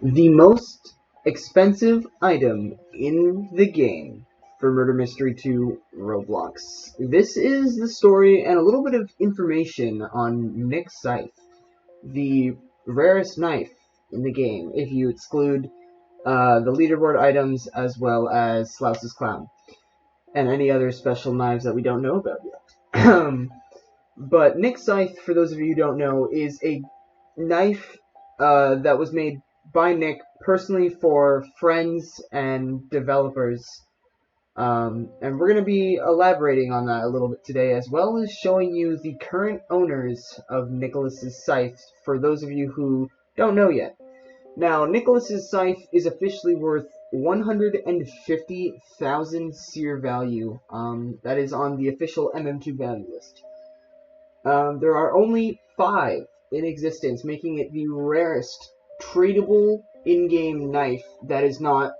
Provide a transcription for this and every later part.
The most expensive item in the game for Murder Mystery 2 Roblox. This is the story and a little bit of information on Nick's Scythe, the rarest knife in the game, if you exclude the leaderboard items as well as Slouse's Clown, and any other special knives that we don't know about yet. But Nick's Scythe, for those of you who don't know, is a knife that was made by Nick personally for friends and developers. And we're going to be elaborating on that a little bit today, as well as showing you the current owners of Nicholas's Scythe, for those of you who don't know yet. Now, Nicholas's Scythe is officially worth 150,000 seer value. That is on the official MM2 value list. There are only 5 in existence, making it the rarest tradable in-game knife that is not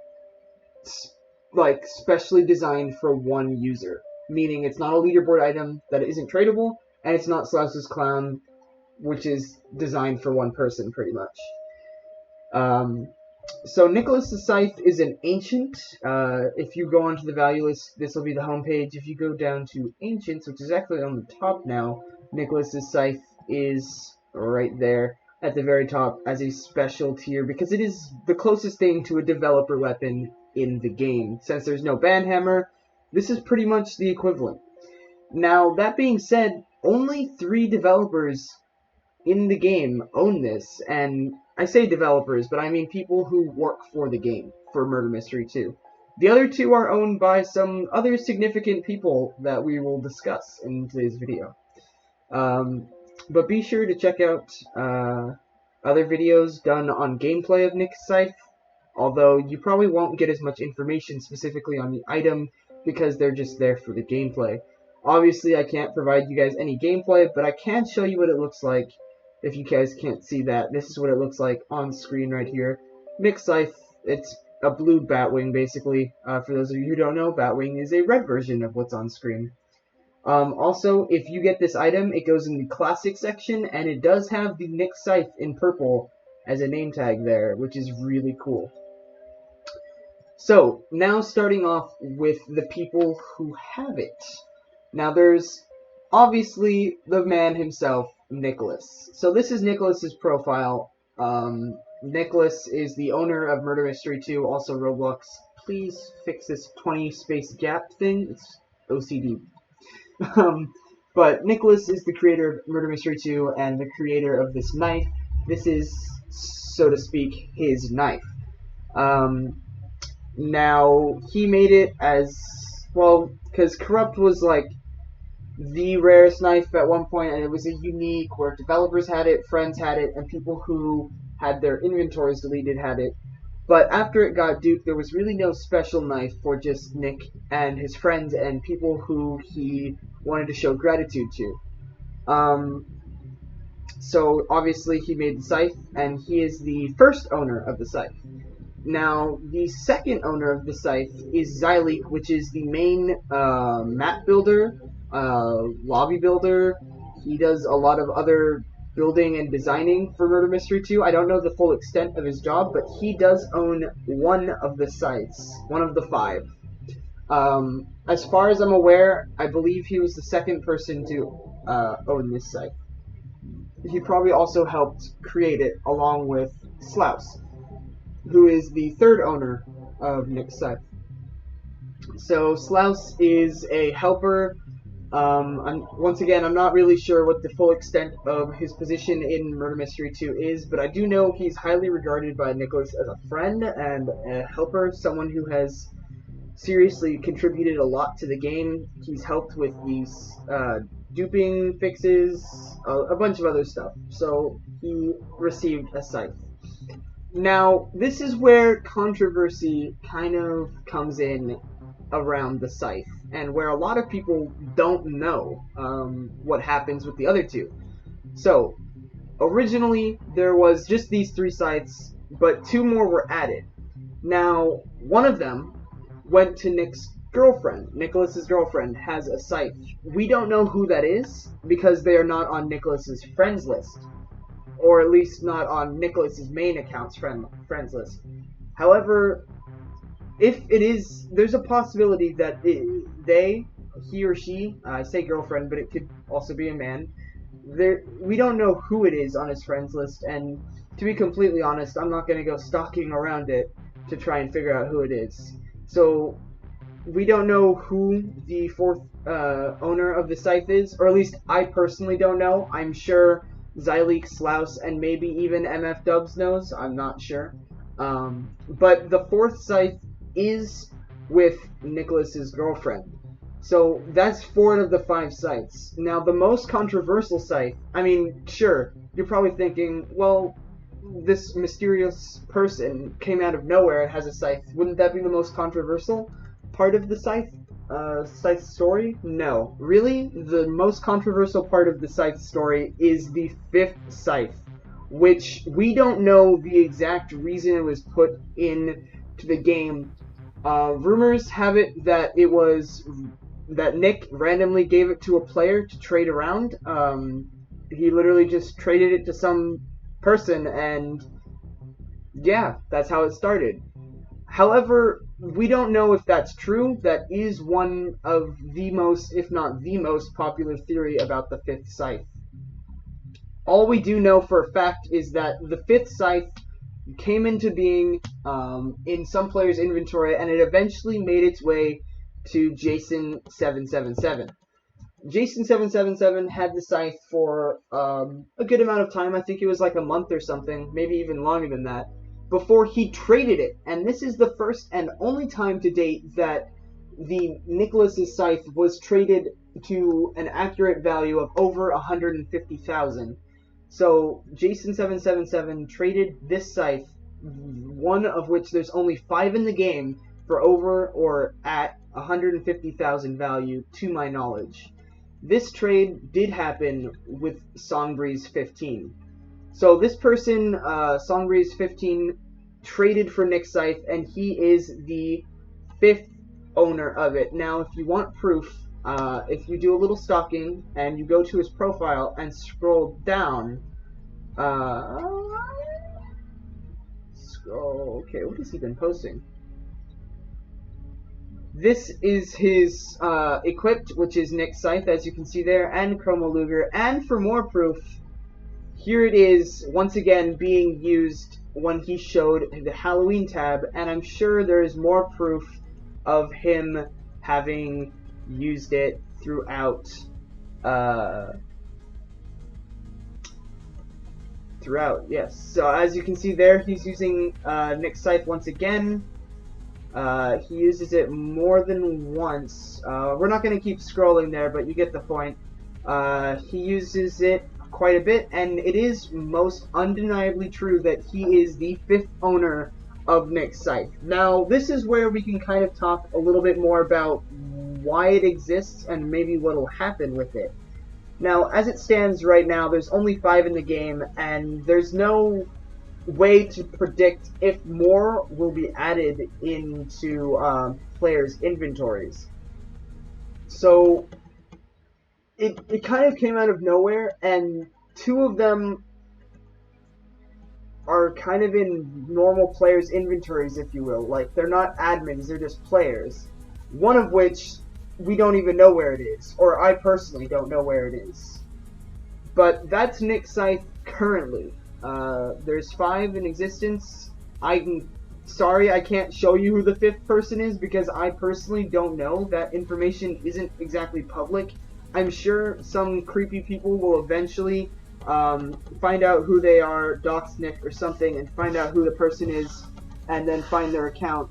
specially designed for one user. Meaning it's not a leaderboard item that isn't tradable, and it's not Slouse's Clown, which is designed for one person pretty much. So Nicholas's Scythe is an ancient. If you go onto the value list, this will be the homepage. If you go down to ancients, which is actually on the top now, Nicholas's Scythe is right there at the very top as a special tier, because it is the closest thing to a developer weapon in the game. Since there's no banhammer, this is pretty much the equivalent. Now, that being said, only 3 developers in the game own this, and I say developers, but I mean people who work for the game, for Murder Mystery 2. The other 2 are owned by some other significant people that we will discuss in today's video. But be sure to check out other videos done on gameplay of Nick's Scythe, although you probably won't get as much information specifically on the item because they're just there for the gameplay. Obviously, I can't provide you guys any gameplay, but I can show you what it looks like. If you guys can't see that, this is what it looks like on screen right here. Nick's Scythe, it's a blue Batwing, basically. For those of you who don't know, Batwing is a red version of what's on screen. Also, if you get this item, it goes in the classic section, and it does have the Nick's Scythe in purple as a name tag there, which is really cool. So, now starting off with the people who have it. Now, there's obviously the man himself, Nicholas. So this is Nicholas's profile. Nicholas is the owner of Murder Mystery 2, also Roblox. Please fix this 20 space gap thing. It's OCD. But Nicholas is the creator of Murder Mystery 2 and the creator of this knife. This is, so to speak, his knife. Now, he made it as, well, because Corrupt was like the rarest knife at one point, and it was a unique where developers had it, friends had it, and people who had their inventories deleted had it. But after it got duped, there was really no special knife for just Nick and his friends and people who he wanted to show gratitude to. So obviously he made the Scythe, and he is the first owner of the Scythe. Now, the second owner of the Scythe is Scythe, which is the main map builder, lobby builder. He does a lot of other building and designing for Murder Mystery 2. I don't know the full extent of his job, but he does own one of the Scythes, one of the 5. As far as I'm aware, I believe he was the second person to own this Scythe. He probably also helped create it along with Slouse, who is the third owner of Nick's Scythe. So Slouse is a helper. Once again, I'm not really sure what the full extent of his position in Murder Mystery 2 is, but I do know he's highly regarded by Nicholas as a friend and a helper, someone who has seriously contributed a lot to the game. He's helped with these duping fixes, a bunch of other stuff. So he received a Scythe. Now, this is where controversy kind of comes in around the Scythe, and where a lot of people don't know what happens with the other 2. So, originally, there was just these 3 Scythes, but 2 more were added. Now, one of them went to Nick's girlfriend. Nicholas's girlfriend has a Scythe. We don't know who that is, because they are not on Nicholas's friends list. or at least not on Nicholas's main account's friends list. However, if it is, there's a possibility that he or she, I say girlfriend, but it could also be a man. We don't know who it is on his friends list, and to be completely honest, I'm not going to go stalking around it to try and figure out who it is. So we don't know who the fourth owner of the Scythe is, or at least I personally don't know. I'm sure Xyleek, Slaus, and maybe even MF Dubs knows. I'm not sure. But the fourth Scythe is with Nicholas's girlfriend. So that's 4 of the 5 Scythes. Now, the most controversial Scythe, I mean, sure, you're probably thinking, well, this mysterious person came out of nowhere and has a Scythe. Wouldn't that be the most controversial part of the Scythe story? No. Really, the most controversial part of the Scythe story is the 5th Scythe, which we don't know the exact reason it was put into the game. Rumors have it that it was that Nick randomly gave it to a player to trade around. He literally just traded it to some person, and yeah, that's how it started. However, we don't know if that's true. That is one of the most, if not the most, popular theory about the 5th Scythe. All we do know for a fact is that the 5th Scythe came into being in some players' inventory, and it eventually made its way to Jason777. Jason777 had the Scythe for a good amount of time. I think it was like a month or something, maybe even longer than that, before he traded it. And this is the first and only time to date that the Nicholas's Scythe was traded to an accurate value of over 150,000. So Jason777 traded this Scythe, one of which there's only 5 in the game, for over or at 150,000 value, to my knowledge. This trade did happen with Songbreeze15. So this person, Songbreeze15, traded for Nick's Scythe, and he is the 5th owner of it. Now, if you want proof, if you do a little stalking and you go to his profile and scroll down, okay, what has he been posting? This is his equipped, which is Nick's Scythe, as you can see there, and Chromo Luger. And for more proof, here it is, once again, being used when he showed the Halloween tab, and I'm sure there is more proof of him having used it throughout, yes. So as you can see there, he's using Nick's Scythe once again. He uses it more than once. We're not going to keep scrolling there, but you get the point. He uses it quite a bit, and it is most undeniably true that he is the 5th owner of Nick's Scythe. Now, this is where we can kind of talk a little bit more about why it exists and maybe what will happen with it. Now, as it stands right now, there's only 5 in the game, and there's no way to predict if more will be added into players' inventories. So it kind of came out of nowhere, and 2 of them are kind of in normal players' inventories, if you will. Like, they're not admins, they're just players. One of which we don't even know where it is, or I personally don't know where it is. But that's Nick's Scythe currently. There's 5 in existence. Sorry I can't show you who the 5th person is because I personally don't know. That information isn't exactly public. I'm sure some creepy people will eventually find out who they are, dox Nick or something, and find out who the person is, and then find their account.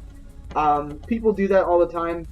People do that all the time.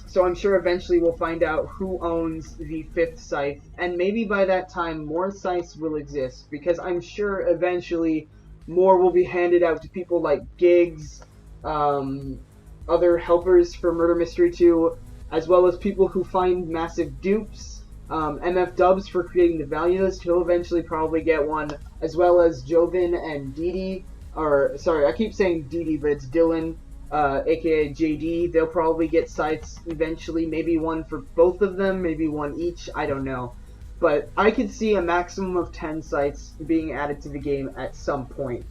So I'm sure eventually we'll find out who owns the 5th Scythe, and maybe by that time more Scythes will exist, because I'm sure eventually more will be handed out to people like Gigs, other helpers for Murder Mystery 2, as well as people who find massive dupes, MF Dubs for creating the value list, he'll eventually probably get one, as well as Joven and Didi, or sorry, I keep saying Didi, but it's Dylan, aka JD. They'll probably get Scythes eventually, maybe one for both of them, maybe one each, I don't know. but I could see a maximum of 10 Scythes being added to the game at some point.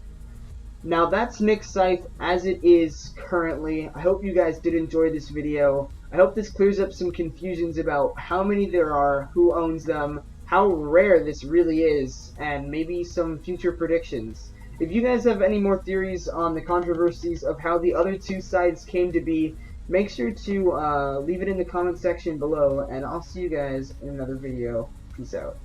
Now that's Nick's Scythe as it is currently. I hope you guys did enjoy this video. I hope this clears up some confusions about how many there are, who owns them, how rare this really is, and maybe some future predictions. If you guys have any more theories on the controversies of how the other two sides came to be, make sure to leave it in the comment section below, and I'll see you guys in another video. Peace out.